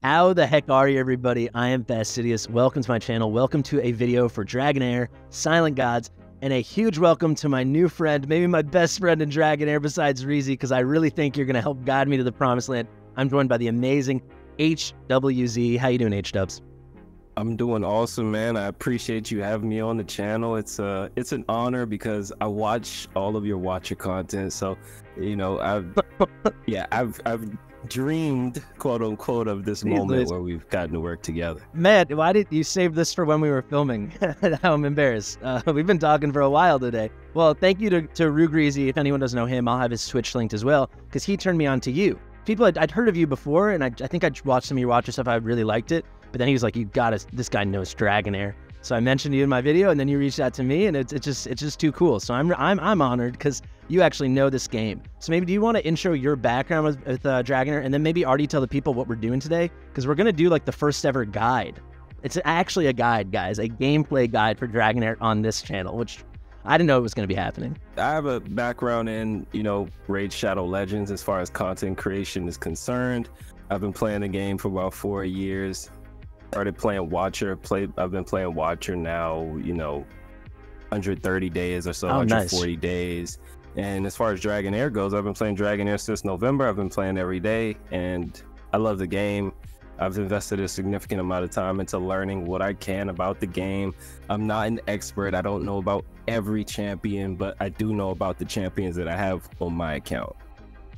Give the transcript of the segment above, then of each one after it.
How the heck are you, everybody? I am Fastidious. Welcome to my channel. Welcome to a video for Dragonheir, Silent Gods, and a huge welcome to my new friend, maybe my best friend in Dragonheir besides Reezy, because I really think you're going to help guide me to the promised land. I'm joined by the amazing HWZ. How you doing, H-Dubs? I'm doing awesome, man. I appreciate you having me on the channel. It's an honor because I watch all of your watcher content. So, you know, I've dreamed, quote unquote, of this moment where we've gotten to work together. Man, why did you save this for when we were filming? Now I'm embarrassed. We've been talking for a while today. Well, thank you to Rugreezy. If anyone doesn't know him, I'll have his Twitch linked as well, because he turned me on to you. People, I'd heard of you before, and I think I'd watched some of your watcher stuff. I really liked it. But then he was like, "You got to, this guy knows Dragonheir." So I mentioned you in my video, and then you reached out to me, and it's just too cool. So I'm honored because you actually know this game. So maybe do you want to intro your background with Dragonheir, and then maybe already tell the people what we're doing today? Because we're gonna do like the first ever guide. It's actually a guide, guys, a gameplay guide for Dragonheir on this channel, which I didn't know it was gonna be happening. I have a background in, you know, Raid Shadow Legends as far as content creation is concerned. I've been playing the game for about 4 years. Started playing Watcher. I've been playing Watcher now, you know, 130 days or so, 140 days. And as far as Dragonheir goes, I've been playing Dragonheir since November. I've been playing every day, and I love the game. I've invested a significant amount of time into learning what I can about the game. I'm not an expert. I don't know about every champion, but I do know about the champions that I have on my account.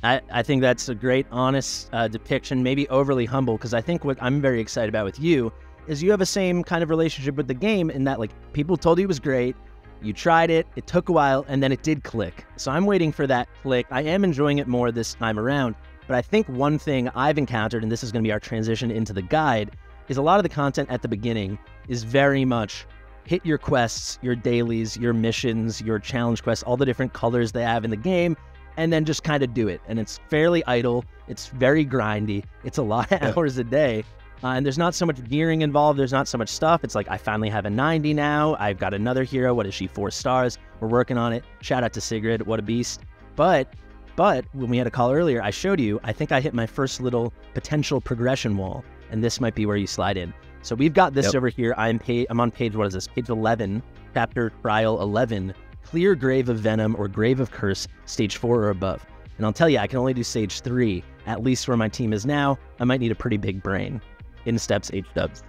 I think that's a great, honest depiction, maybe overly humble, because I think what I'm very excited about with you is you have the same kind of relationship with the game in that, like, people told you it was great, you tried it, it took a while, and then it did click. So I'm waiting for that click. I am enjoying it more this time around, but I think one thing I've encountered, and this is going to be our transition into the guide, is a lot of the content at the beginning is very much hit your quests, your dailies, your missions, your challenge quests, all the different colors they have in the game, and then just kind of do it. And it's fairly idle. It's very grindy. It's a lot of hours a day. And there's not so much gearing involved. There's not so much stuff. It's like, I finally have a 90 now. I've got another hero. What is she? 4 stars. We're working on it. Shout out to Sigrid. What a beast. But when we had a call earlier, I showed you, I think I hit my first little potential progression wall. And this might be where you slide in. So we've got this over here. I'm on page, what is this? Page 11, chapter trial 11. Clear Grave of Venom or Grave of Curse, stage 4 or above. And I'll tell you, I can only do stage 3, at least where my team is now. I might need a pretty big brain. In steps H-Dubs.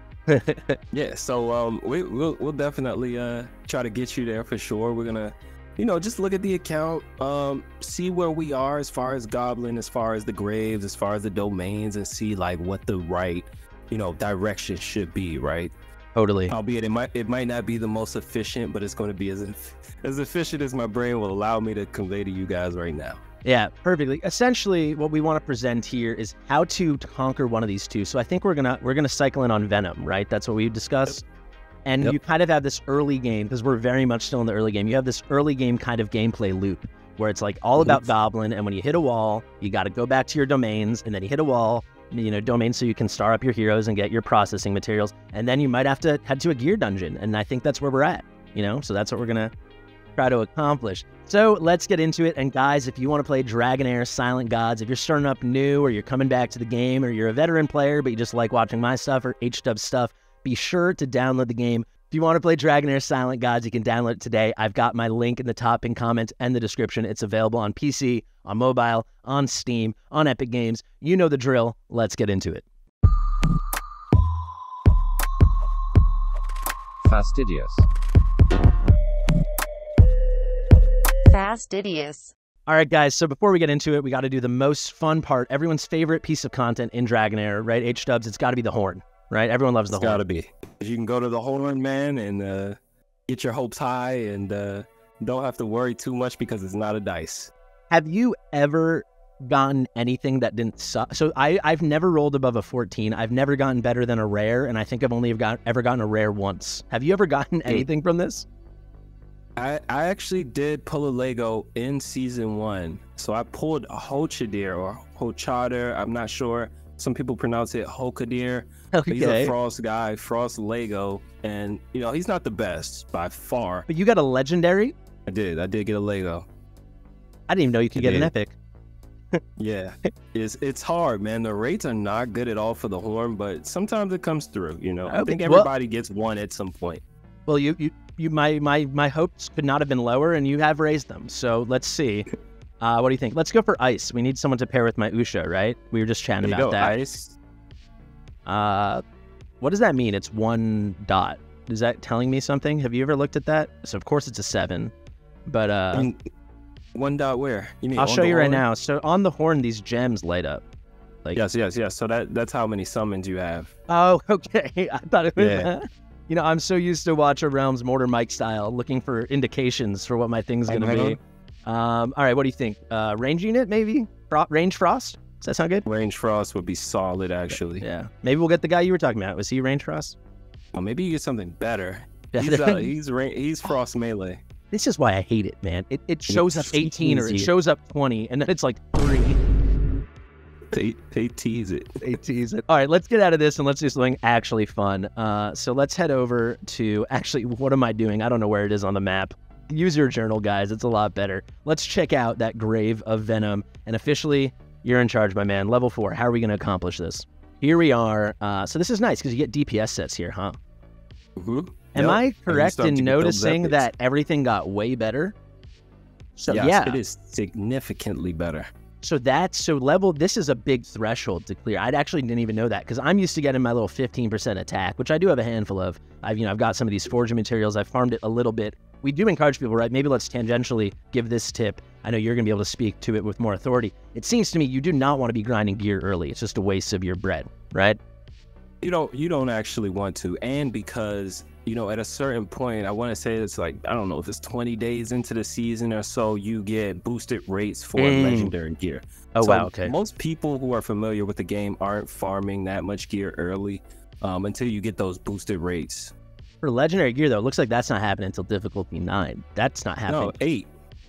Yeah, so we'll definitely try to get you there for sure. We're gonna, you know, just look at the account, see where we are as far as Goblin, as far as the graves, as far as the domains, and see like what the right, you know, direction should be, right? Totally. Albeit it might not be the most efficient, but it's going to be as efficient as my brain will allow me to convey to you guys right now. Yeah, perfectly. Essentially, what we want to present here is how to conquer one of these two. So I think we're gonna cycle in on Venom, right? That's what we discussed. And you kind of have this early game, because we're very much still in the early game. You have this early game kind of gameplay loop where it's like all about Goblin, and when you hit a wall, you got to go back to your domains, and then you hit a wall, you know, domains, so you can star up your heroes and get your processing materials, and then you might have to head to a gear dungeon, and I think that's where we're at, you know, so that's what we're gonna try to accomplish. So let's get into it. And guys, if you want to play Dragonheir Silent Gods, if you're starting up new, or you're coming back to the game, or you're a veteran player but you just like watching my stuff or H-Dub stuff, be sure to download the game. If you want to play Dragonheir Silent Gods, you can download it today. I've got my link in the top pinned comment and the description. It's available on PC, on mobile, on Steam, on Epic Games. You know the drill. Let's get into it. Fastidious. Fastidious. All right, guys, so before we get into it, we got to do the most fun part, everyone's favorite piece of content in Dragonheir, right? H-Dubs, it's got to be the horn, right? Everyone loves the horn. It's got to be. You can go to the horn, man, and get your hopes high, and don't have to worry too much because it's not a dice. Have you ever gotten anything that didn't suck? So I've never rolled above a 14. I've never gotten better than a rare, and I think I've only ever gotten a rare once. Have you ever gotten anything from this? I actually did pull a Lego in season 1. So I pulled a Hochadir or Hochadir. I'm not sure. Some people pronounce it Hokadir. Okay. He's a Frost guy, Frost Lego. And, you know, he's not the best by far. But you got a legendary? I did get a Lego. I didn't even know you could get an epic. Yeah, it's hard, man. The rates are not good at all for the horn, but sometimes it comes through. You know, I think everybody gets one at some point. Well, my hopes could not have been lower, and you have raised them. So let's see. What do you think? Let's go for ice. We need someone to pair with my Usha, right? We were just chatting about that. Ice. What does that mean? It's 1 dot. Is that telling me something? Have you ever looked at that? So of course it's a 7, but 1 dot where? You mean I'll show you right now. So on the horn, these gems light up. Like yes. So that's how many summons you have. Oh, okay. I thought it was. You know, I'm so used to Watch of Realms Mortar Mike style, looking for indications for what my thing's gonna be. All right, what do you think? Range unit, maybe? Range Frost? Does that sound good? Range Frost would be solid, actually. Yeah. Maybe we'll get the guy you were talking about. Was he Range Frost? Well, maybe you get something better. He's Frost melee. This is why I hate it, man. It shows up 18 or it shows up 20, and then it's like 3. They tease it. They tease it. All right, let's get out of this and let's do something actually fun. So let's head over to, actually, what am I doing? I don't know where it is on the map. Use your journal, guys. It's a lot better. Let's check out that Grave of Venom. And officially, you're in charge, my man. Level 4. How are we going to accomplish this? Here we are. So this is nice because you get DPS sets here, huh? Mm-hmm. Am I correct in noticing that everything got way better? So yes, yeah, it is significantly better. So this is a big threshold to clear. I actually didn't even know that because I'm used to getting my little 15% attack, which I do have a handful of. I've got some of these forging materials. I've farmed it a little bit. We do encourage people, right? Maybe let's tangentially give this tip. I know you're going to be able to speak to it with more authority. It seems to me you do not want to be grinding gear early. It's just a waste of your bread, right? You don't actually want to, and because at a certain point, I want to say it's like, I don't know if it's 20 days into the season or so, you get boosted rates for legendary gear. Oh, so wow, okay. Most people who are familiar with the game aren't farming that much gear early until you get those boosted rates. For legendary gear, though, it looks like that's not happening until difficulty 9. That's not happening. No, 8.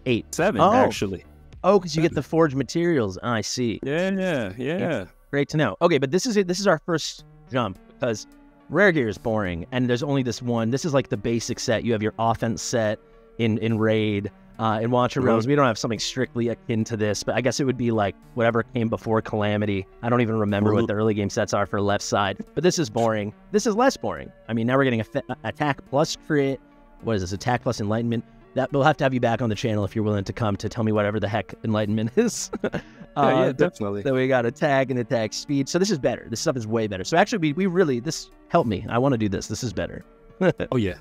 8. 7, actually. Oh, because you get the forged materials. I see. Yeah. Great to know. Okay, but this is our first jump because rare gear is boring, and there's only this one. This is like the basic set. You have your offense set in Raid. In Watch of Realms, we don't have something strictly akin to this, but I guess it would be like whatever came before Calamity. I don't even remember what the early game sets are for left side, but this is boring. This is less boring. I mean, now we're getting attack plus crit. What is this? Attack plus enlightenment. That we'll have to have you back on the channel if you're willing to come to tell me whatever the heck enlightenment is. Yeah, definitely. So we got attack and attack speed. So this is better. This stuff is way better. So actually, we really, this helped me. I want to do this. This is better. Oh yeah.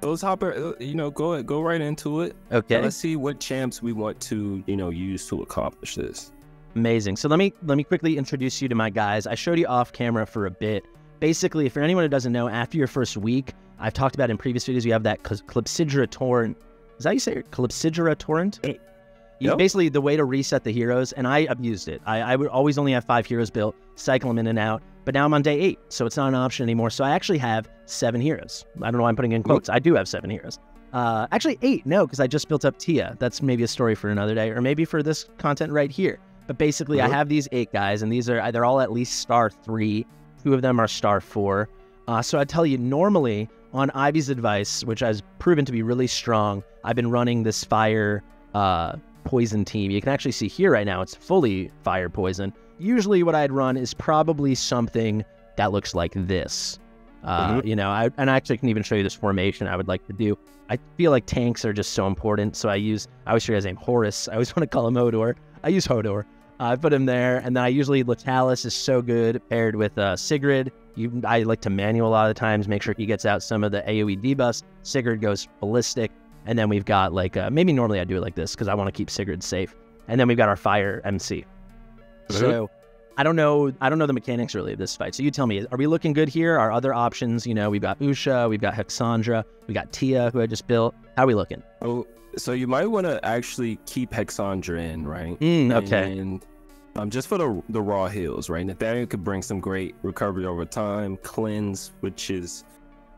Those hopper, go right into it. Okay. So let's see what champs we want to, use to accomplish this. Amazing. So let me quickly introduce you to my guys. I showed you off camera for a bit. Basically, for anyone who doesn't know, after your first week, I've talked about in previous videos, you have that Clepsydra Torrent. Is that how you say it? Clepsydra Torrent? Basically, the way to reset the heroes, and I abused it. I would always only have 5 heroes built, cycle them in and out, but now I'm on day 8, so it's not an option anymore. So I actually have 7 heroes. I don't know why I'm putting in quotes. I do have 7 heroes. Actually 8, no, because I just built up Tia. That's maybe a story for another day, or maybe for this content right here. But basically, I have these 8 guys, and they're all at least star 3. 2 of them are star 4. So I tell you, normally, on Ivy's advice, which has proven to be really strong, I've been running this fire poison team. You can actually see here right now, it's fully fire poison. Usually what I'd run is probably something that looks like this. And I actually can even show you this formation I would like to do. I feel like tanks are just so important, so I always show you his name, Horus. I always want to call him Hodor. I use Hodor. I put him there, and then I usually, Letalis is so good paired with Sigrid. I like to manual a lot of the times, make sure he gets out some of the AoE debuffs. Sigrid goes ballistic. And then we've got maybe normally I do it like this because I want to keep Sigrid safe. And then we've got our fire MC. So I don't know the mechanics really of this fight. So you tell me, are we looking good here? Our other options, we've got Usha, we've got Hexandra, we got Tia, who I just built. How are we looking? Oh, so you might want to actually keep Hexandra in, right? Okay. And just for the raw heals, right? Nathaniel could bring some great recovery over time, cleanse, which is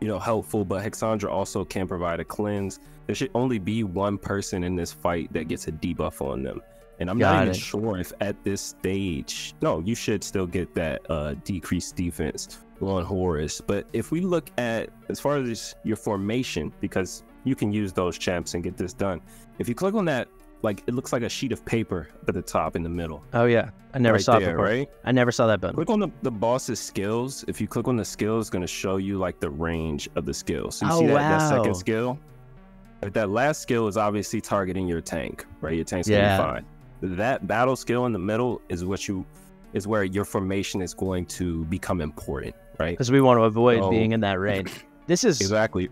helpful, but Hexandra also can provide a cleanse. There should only be one person in this fight that gets a debuff on them. And I'm not even sure if at this stage, no, you should still get that decreased defense on Horus. But if we look at, as far as your formation, because you can use those champs and get this done. If you click on that like it looks like a sheet of paper at the top in the middle. Oh yeah, I never saw it before. Right? I never saw that button. Click on the boss's skills. If you click on the skills, it's going to show you like the range of the skills. So you see that second skill? That last skill is obviously targeting your tank, right? Your tank's going to be fine. That battle skill in the middle is where your formation is going to become important, right? Because we want to avoid being in that range. This is exactly.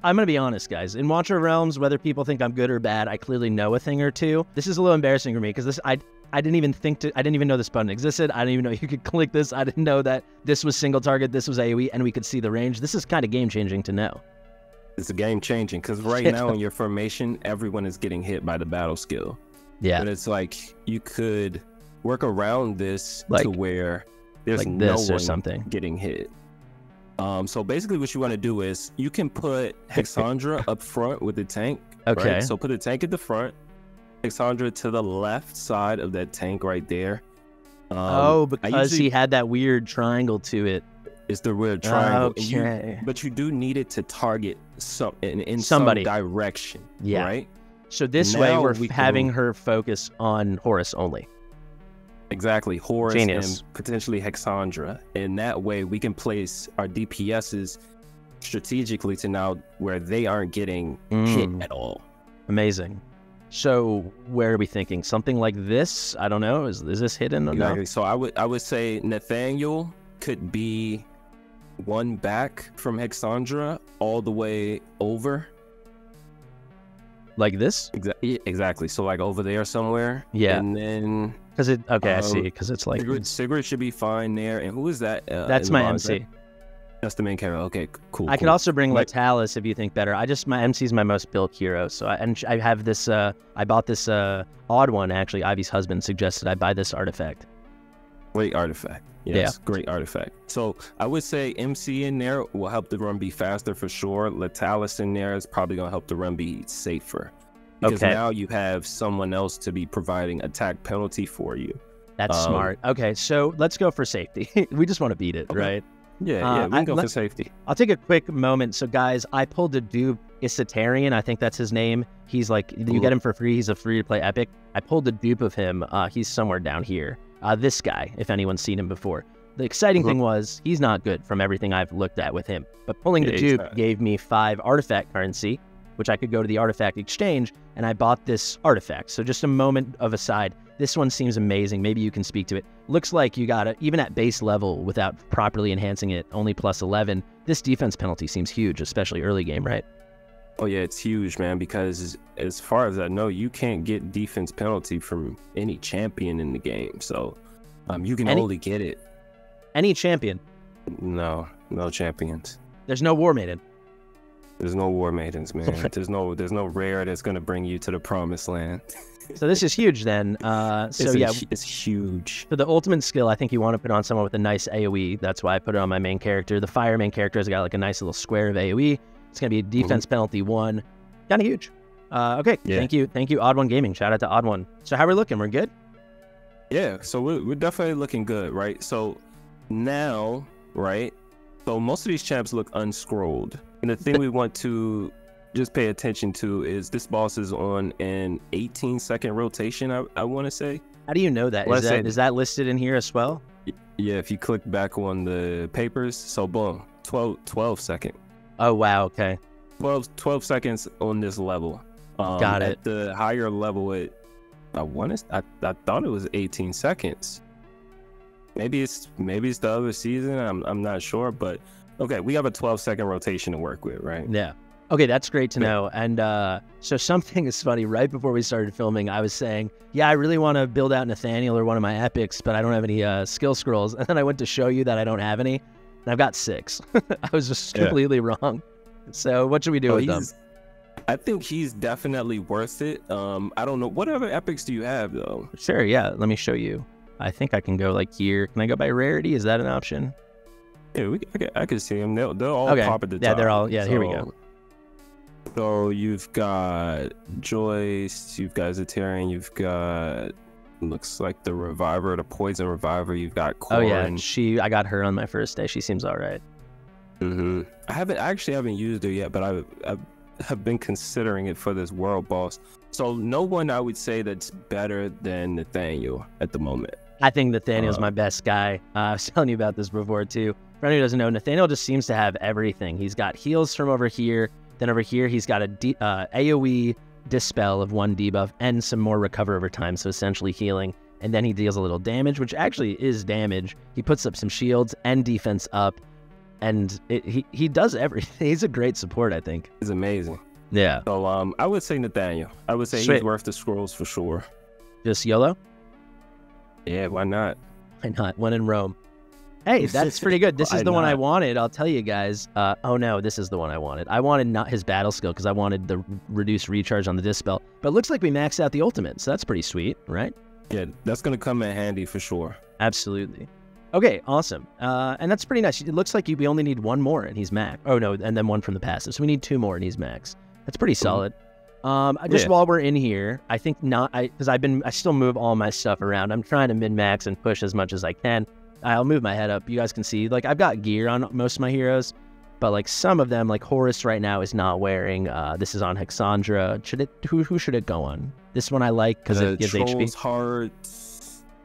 I'm gonna be honest, guys. In Watcher Realms, whether people think I'm good or bad, I clearly know a thing or two. This is a little embarrassing for me because I didn't even know this button existed. I didn't even know you could click this. I didn't know that this was single target, this was AoE, and we could see the range. This is kind of game changing to know. It's a game changing because right now in your formation, everyone is getting hit by the battle skill. Yeah. But it's like you could work around this to where there's like no one getting hit. So basically what you want to do is you can put Hexandra up front with the tank. Okay. Right? So put the tank at the front, Hexandra to the left side of that tank right there. Because he had that weird triangle to it. It's the weird triangle. Okay. But you do need it to target in some direction. Yeah. Right? So this way we're having her focus on Horus only. Exactly, Horus and potentially Hexandra. And that way we can place our DPSs strategically to now where they aren't getting hit at all. Amazing. So where are we thinking? Something like this? I don't know. Is this hidden? Exactly. No? So I would say Nathaniel could be one back from Hexandra all the way over. Like this? Exactly. So like over there somewhere. Yeah. And then... I see. Because it's like... Sigrid should be fine there. And who is that? That's my MC. That's the main character. Okay, cool. I could also bring Latalis if you think better. My MC is my most built hero. So I have this... I bought this odd one, actually. Ivy's husband suggested I buy this artifact. Great artifact. Yes, great artifact. So I would say MC in there will help the run be faster for sure. Latalis in there is probably going to help the run be safer. Because now you have someone else to be providing attack penalty for you. That's smart. Okay, so let's go for safety. We just want to beat it, right? Yeah, we can go for safety. I'll take a quick moment. So guys, I pulled a dupe, Isitarian, I think that's his name. He's like, you get him for free. He's a free-to-play epic. I pulled a dupe of him. He's somewhere down here. This guy, if anyone's seen him before. The exciting thing was, he's not good from everything I've looked at with him. But pulling the dupe gave me 5 artifact currency, which I could go to the artifact exchange, and I bought this artifact. So just a moment of aside, this one seems amazing. Maybe you can speak to it. Looks like you got it, even at base level, without properly enhancing it, only plus 11. This defense penalty seems huge, especially early game, right? Oh yeah, it's huge, man, because as far as I know, you can't get defense penalty from any champion in the game. So you can only get it. Any champion? No champions. There's no War Maiden. There's no War Maidens, man. There's no rare that's gonna bring you to the promised land. So this is huge then. It's huge. So the ultimate skill, I think you want to put on someone with a nice AoE. That's why I put it on my main character. The fire main character has got like a nice little square of AoE. It's gonna be a defense penalty 1. Kind of huge. Okay, thank you, Odd One Gaming. Shout out to Odd One. So how we looking? We're good? Yeah, so we're definitely looking good, right? So now, right? So most of these champs look unscrolled. And the thing we want to just pay attention to is this boss is on an 18-second rotation, I want to say. How do you know that? Is that listed in here as well? Yeah, if you click back on the papers, so boom, 12 second. Oh, wow, okay. 12 seconds on this level. Got it. At the higher level, I thought it was 18 seconds. Maybe it's the other season. I'm not sure, but okay, we have a 12-second rotation to work with, right? Yeah. Okay, that's great to know. And so something is funny. Right before we started filming, I was saying, yeah, I really want to build out Nathaniel or one of my epics, but I don't have any skill scrolls. And then I went to show you that I don't have any, and I've got 6. I was just completely wrong. So what should we do with them? I think he's definitely worth it. I don't know. What other epics do you have, though? Sure, yeah. Let me show you. I think I can go like here. Can I go by rarity? Is that an option? Yeah, I can see them. They'll all pop at the top. Yeah, they're all. Yeah, here we go. So you've got Joyce, you've got Zetarian, you've got looks like the Reviver, the Poison Reviver. You've got Corin. Oh yeah, I got her on my first day. She seems all right. I actually haven't used her yet, but have been considering it for this world boss. So no one I would say that's better than Nathaniel at the moment. I think Nathaniel's my best guy. I was telling you about this before too. For anyone who doesn't know, Nathaniel just seems to have everything. He's got heals from over here. Then over here, he's got a AoE dispel of 1 debuff and some more recover over time. So essentially healing. And then he deals a little damage, which actually is damage. He puts up some shields and defense up. And he does everything. He's a great support, I think. He's amazing. Yeah. So I would say Nathaniel. I would say Sweet. He's worth the scrolls for sure. Just YOLO? Yeah, why not? Why not? One in Rome. Hey, that's pretty good. This is the one I wanted. I'll tell you guys. Oh no, this is the one I wanted. I wanted not his battle skill because I wanted the reduced recharge on the dispel. But it looks like we maxed out the ultimate, so that's pretty sweet, right? Yeah, that's going to come in handy for sure. Absolutely. Okay, awesome. And that's pretty nice. It looks like we only need 1 more and he's max. Oh no, and then 1 from the passive. So we need 2 more and he's max. That's pretty solid. Just while we're in here, I think because I still move all my stuff around. I'm trying to min-max and push as much as I can. I'll move my head up. You guys can see, like, I've got gear on most of my heroes, but like some of them, like Horus right now is not wearing. This is on Hexandra. Who should it go on? This one I like because it gives HP. Heart.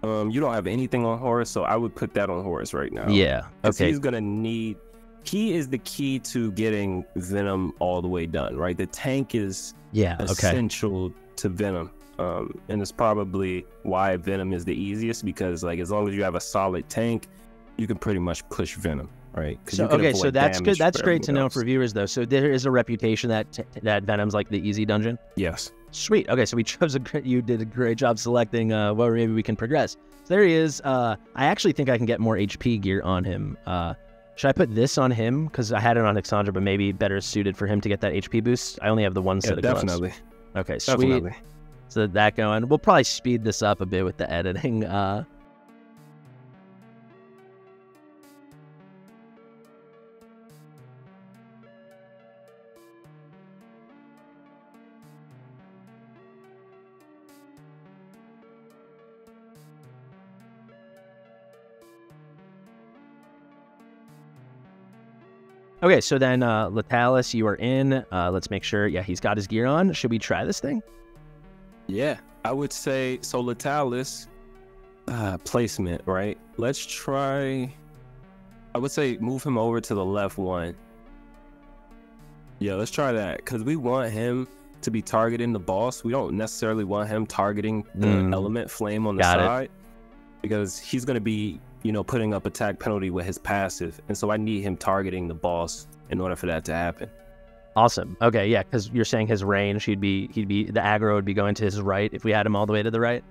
You don't have anything on Horus, so I would put that on Horus right now. Yeah. Okay. He's gonna need. He is the key to getting Venom all the way done, right? The tank is essential to Venom. And it's probably why Venom is the easiest, because like as long as you have a solid tank, you can pretty much push Venom, right? So that's good. That's great to know for viewers, though. So there is a reputation that Venom's like the easy dungeon. Yes. Sweet. Okay, so we chose you did a great job selecting where maybe we can progress. So there he is. I actually think I can get more HP gear on him. Should I put this on him? Because I had it on Hexandra, but maybe better suited for him to get that HP boost. I only have the 1 set of gloves. Definitely. Okay, sweet. Definitely. So that going. We'll probably speed this up a bit with the editing. Okay, so then Latalis, you are in. Let's make sure. Yeah, he's got his gear on. Should we try this thing? Yeah, I would say so. Latalis placement, right? Let's try. I would say move him over to the left 1. Yeah, let's try that, because we want him to be targeting the boss. We don't necessarily want him targeting the element flame on the side, because he's going to be, you know, putting up attack penalty with his passive, and so I need him targeting the boss in order for that to happen. Awesome. Okay, yeah, because you're saying his range, he'd be the aggro would be going to his right if we had him all the way to the right.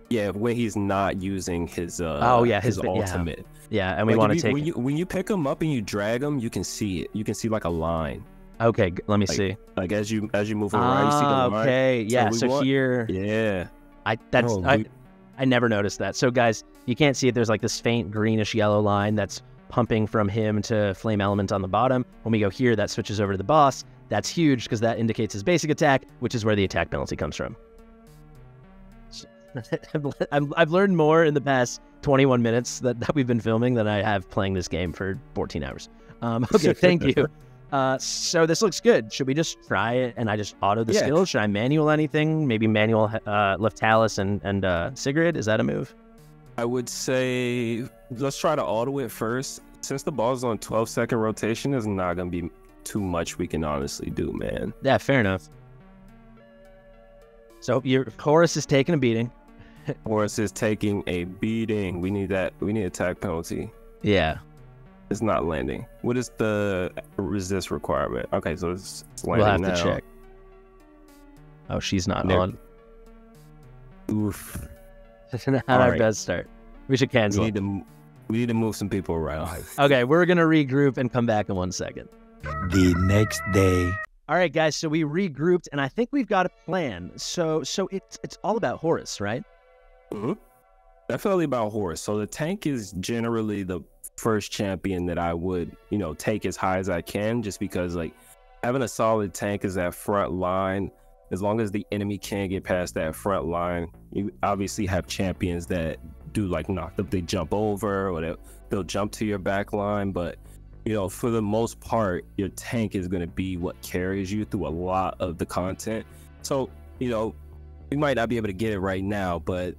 Yeah, when he's not using his his ultimate. Yeah, and we want to take when you pick him up and you drag him, you can see it. You can see like a line. Okay, let me see. Like as you move around, you see the line. Okay, yeah. So here, yeah. I never noticed that. So guys, you can't see it. There's like this faint greenish yellow line that's pumping from him to flame element on the bottom. When we go here, that switches over to the boss. That's huge because that indicates his basic attack, which is where the attack penalty comes from. I've learned more in the past 21 minutes that we've been filming than I have playing this game for 14 hours. Okay, thank you. So this looks good. Should we just try it and I just auto the skills? Should I manual anything? Maybe manual Leftalis and Sigrid? Is that a move? I would say let's try to auto it first. Since the ball's on 12-second rotation, there's not going to be too much we can honestly do, man. Yeah, fair enough. So your Horus is taking a beating. Horus is taking a beating. We need that. We need attack penalty. Yeah. It's not landing. What is the resist requirement? Okay, so it's landing now. We'll have to check. Oh, she's not on. Oof. Not our best start. We should cancel. We need to move some people around. Okay, we're gonna regroup and come back in 1 second. The next day. All right, guys. So we regrouped, and I think we've got a plan. So it's all about Horus, right? Mm-hmm. Definitely about Horus. So the tank is generally the first champion that I would, you know, take as high as I can, just because like having a solid tank is that front line. As long as the enemy can't get past that front line, you obviously have champions that do like knock up, they jump over, or they'll jump to your back line. But you know, for the most part, your tank is going to be what carries you through a lot of the content. So, you know, we might not be able to get it right now, but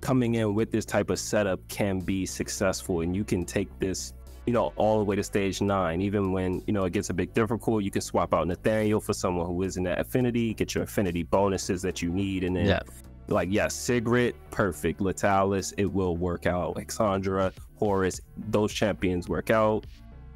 coming in with this type of setup can be successful, and you can take this, you know, all the way to stage 9. Even when, you know, it gets a bit difficult, you can swap out Nathaniel for someone who isn't at affinity, get your affinity bonuses that you need, and then like, yeah, Sigrid, perfect. Latalis, it will work out. Exandra, Horus, those champions work out.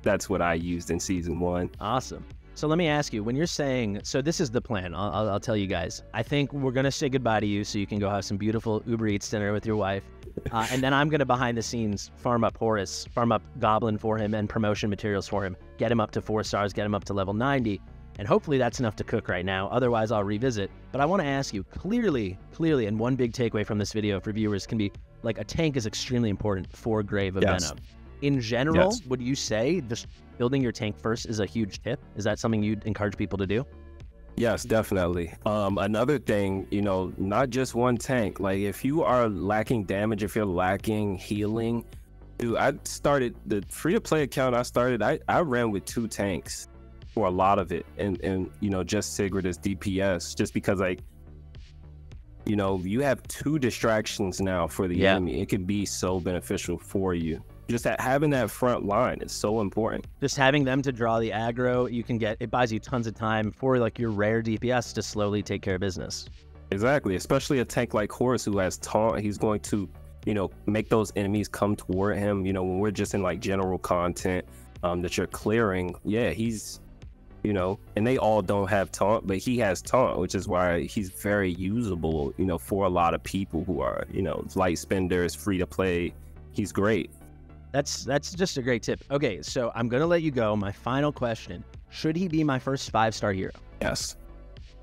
That's what I used in season 1. Awesome. So let me ask you, when you're saying, so this is the plan, I'll tell you guys. I think we're going to say goodbye to you so you can go have some beautiful Uber Eats dinner with your wife. And then I'm going to, behind the scenes, farm up Horus, farm up Goblin for him and promotion materials for him, get him up to 4 stars, get him up to level 90. And hopefully that's enough to cook right now. Otherwise, I'll revisit. But I want to ask you, clearly, and one big takeaway from this video for viewers can be, like, a tank is extremely important for Grave of Venom. In general, would you say just building your tank first is a huge tip? Is that something you'd encourage people to do? Yes, definitely. Another thing, you know, not just one tank. Like, if you are lacking damage, if you're lacking healing, dude, I started the free-to-play account I ran with 2 tanks for a lot of it, and you know, just Sigrid as DPS, just because, like, you know, you have 2 distractions now for the enemy. It could be so beneficial for you. Just having that front line is so important. Just having them to draw the aggro, it buys you tons of time for, like, your rare DPS to slowly take care of business. Exactly, especially a tank like Horus who has taunt. He's going to, you know, make those enemies come toward him. You know, when we're just in, like, general content that you're clearing, yeah, he's, you know, and they all don't have taunt, but he has taunt, which is why he's very usable, you know, for a lot of people who are, you know, light spenders, free to play. He's great. That's just a great tip. Okay, so I'm going to let you go. My final question, should he be my first 5-star hero? Yes.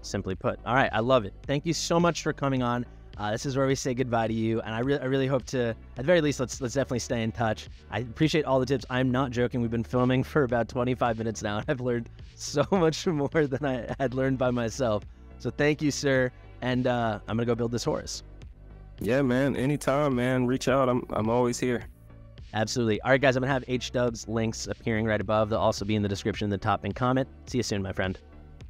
Simply put. All right, I love it. Thank you so much for coming on. This is where we say goodbye to you, and I really hope to, at the very least, let's definitely stay in touch. I appreciate all the tips. I'm not joking. We've been filming for about 25 minutes now, and I've learned so much more than I had learned by myself. So thank you, sir, and I'm going to go build this Horus. Yeah, man. Anytime, man. Reach out. I'm always here. Absolutely. All right, guys, I'm going to have HDub's links appearing right above. They'll also be in the description in the top and comment. See you soon, my friend.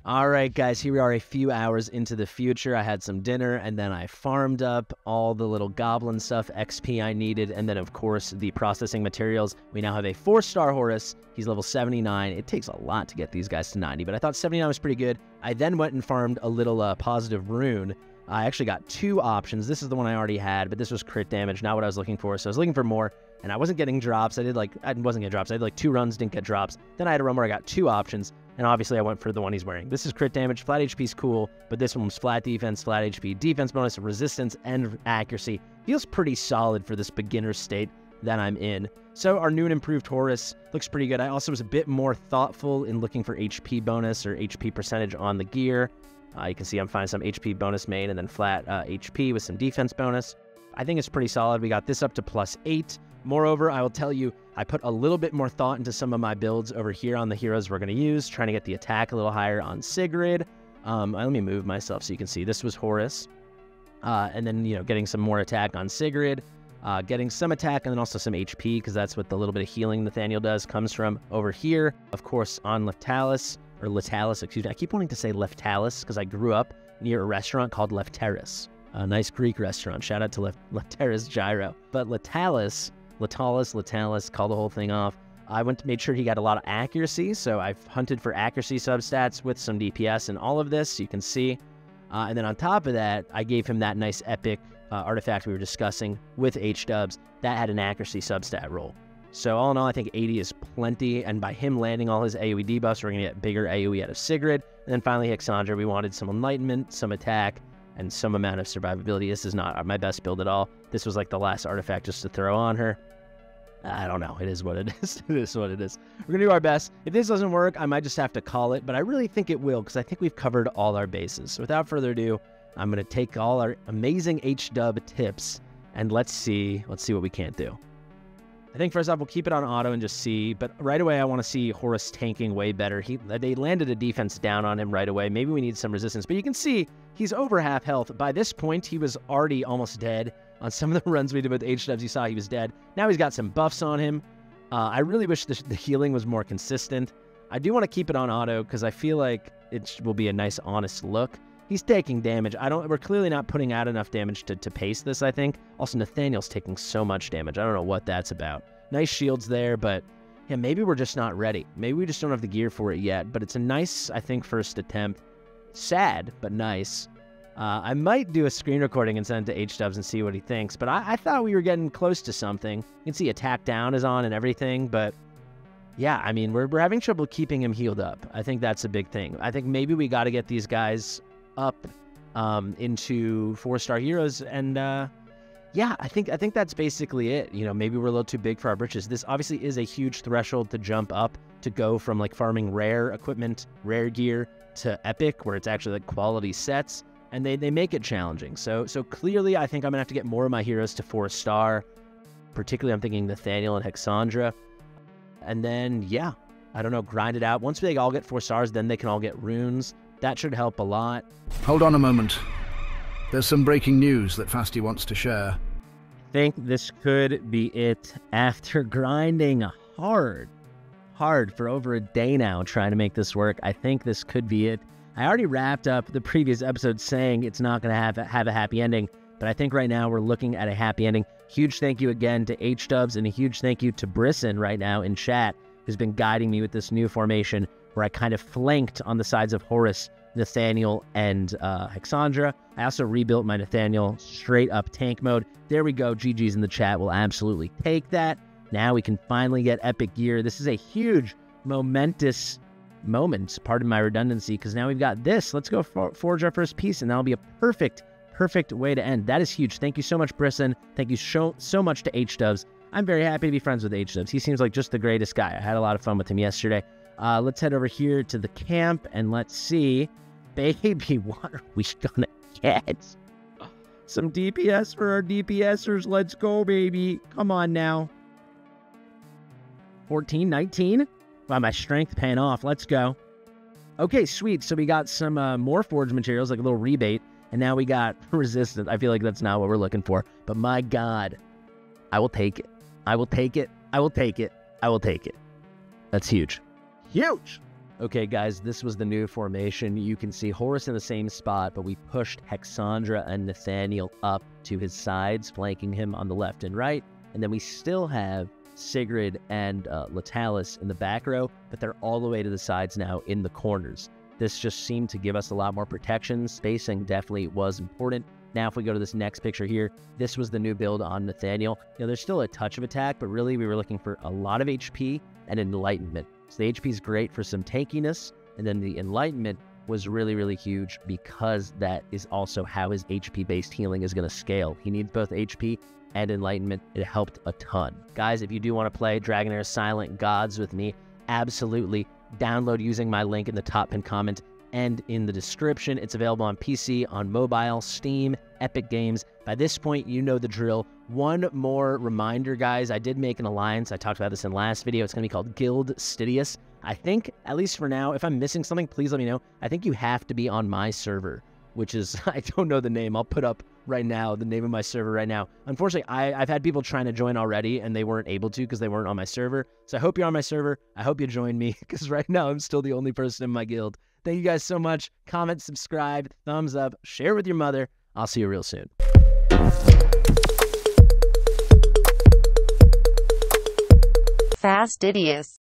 All right, guys, here we are a few hours into the future. I had some dinner, and then I farmed up all the little goblin stuff, XP I needed, and then, of course, the processing materials. We now have a 4-star Horus. He's level 79. It takes a lot to get these guys to 90, but I thought 79 was pretty good. I then went and farmed a little positive rune. I actually got 2 options. This is the one I already had, but this was crit damage, not what I was looking for, so I was looking for more. And I wasn't getting drops. I wasn't getting drops. I did like 2 runs, didn't get drops. Then I had a run where I got 2 options, and obviously I went for the one he's wearing. This is crit damage, flat HP's cool, but this one was flat defense, flat HP, defense bonus, resistance, and accuracy. Feels pretty solid for this beginner state that I'm in. So our new and improved Horus looks pretty good. I also was a bit more thoughtful in looking for HP bonus or HP percentage on the gear. You can see I'm finding some HP bonus main and then flat HP with some defense bonus. I think it's pretty solid. We got this up to +8. Moreover, I will tell you, I put a little bit more thought into some of my builds over here on the heroes we're going to use, trying to get the attack a little higher on Sigrid. Let me move myself so you can see. This was Horus. And then, you know, getting some more attack on Sigrid, getting some attack and then also some HP, because that's what the little bit of healing Nathaniel does comes from over here. Of course, on Leftalis, excuse me. I keep wanting to say Leftalis because I grew up near a restaurant called Lefteris, a nice Greek restaurant. Shout out to Lefteris Gyro. But Letalis, call the whole thing off. I made sure he got a lot of accuracy, so I've hunted for accuracy substats with some DPS and all of this, you can see. And then on top of that, I gave him that nice epic artifact we were discussing with H-dubs. That had an accuracy substat roll. So all in all, I think 80 is plenty, and by him landing all his AoE debuffs, we're going to get bigger AoE out of Sigrid. And then finally, Hexandra, we wanted some enlightenment, some attack, and some amount of survivability. This is not my best build at all. This was like the last artifact just to throw on her. I don't know. It is what it is. It is what it is. We're going to do our best. If this doesn't work, I might just have to call it, but I really think it will, because I think we've covered all our bases. So without further ado, I'm going to take all our amazing H-dub tips, and let's see what we can't do. I think first off, we'll keep it on auto and just see, but right away I want to see Horus tanking way better. They landed a defense down on him right away. Maybe we need some resistance, but you can see he's over half health. By this point, he was already almost dead. On some of the runs we did with H-dubs, you saw he was dead. Now he's got some buffs on him. I really wish the healing was more consistent. I do want to keep it on auto because I feel like it will be a nice, honest look. He's taking damage. We're clearly not putting out enough damage to pace this, I think. Also, Nathaniel's taking so much damage. I don't know what that's about. Nice shields there, but yeah, maybe we're just not ready. Maybe we just don't have the gear for it yet, but it's a nice, I think, first attempt. Sad, but nice. I might do a screen recording and send it to H-Dubs and see what he thinks, but I thought we were getting close to something. You can see attack down is on and everything, but yeah, I mean, we're having trouble keeping him healed up. I think that's a big thing. I think maybe we got to get these guys up into 4-star heroes, and yeah, I think that's basically it. You know, maybe we're a little too big for our britches. This obviously is a huge threshold to jump up, to go from like farming rare equipment, rare gear, to epic, where it's actually like quality sets, and they make it challenging. So clearly, I think I'm gonna have to get more of my heroes to 4-star. Particularly, I'm thinking Nathaniel and Hexandra. And then, yeah, I don't know, grind it out. Once they all get 4 stars, then they can all get runes. That should help a lot. Hold on a moment. There's some breaking news that Fasty wants to share. I think this could be it. After grinding hard for over a day now trying to make this work, I think this could be it. I already wrapped up the previous episode saying it's not going to have a happy ending, but I think right now we're looking at a happy ending. Huge thank you again to H-Dubs, and a huge thank you to Brisson right now in chat, who's been guiding me with this new formation where I kind of flanked on the sides of Horus, Nathaniel, and Hexandra. I also rebuilt my Nathaniel straight up tank mode. There we go. GG's in the chat. We'll absolutely take that. Now we can finally get epic gear. This is a huge, momentous moment, pardon my redundancy, because now we've got this. Let's go forge our first piece, and that'll be a perfect way to end. That is huge. Thank you so much, Brisson. Thank you so much to H-Dubs. I'm very happy to be friends with H-Dubs. He seems like just the greatest guy. I had a lot of fun with him yesterday. Let's head over here to the camp, and let's see. Baby, what are we gonna get? Some DPS for our DPSers. Let's go, baby. Come on now. 14, 19? Wow, my strength paying off. Let's go. Okay, sweet. So we got some more forge materials, like a little rebate. And now we got resistance. I feel like that's not what we're looking for. But my God, I will take it. I will take it. I will take it. I will take it. That's huge. Huge! Okay, guys, this was the new formation. You can see Horus in the same spot, but we pushed Hexandra and Nathaniel up to his sides, flanking him on the left and right. And then we still have Sigrid and Latalis in the back row, but they're all the way to the sides now in the corners. This just seemed to give us a lot more protection. Spacing definitely was important. Now, if we go to this next picture here, this was the new build on Nathaniel. You know, there's still a touch of attack, but really we were looking for a lot of HP and enlightenment. So the HP is great for some tankiness, and then the enlightenment was really, really huge because that is also how his HP-based healing is going to scale. He needs both HP and enlightenment. It helped a ton. Guys, if you do want to play Dragonheir Silent Gods with me, absolutely download using my link in the top pinned comment and in the description. It's available on PC, on mobile, Steam, Epic Games. By this point, you know the drill. One more reminder, guys. I did make an alliance. I talked about this in the last video. It's going to be called Guild Stidious. I think, at least for now, if I'm missing something, please let me know. I think you have to be on my server, which is, I don't know the name. I'll put up right now the name of my server right now. Unfortunately, I've had people trying to join already, and they weren't able to because they weren't on my server. So I hope you're on my server. I hope you join me because right now I'm still the only person in my guild. Thank you guys so much. Comment, subscribe, thumbs up, share with your mother. I'll see you real soon. Fastidious.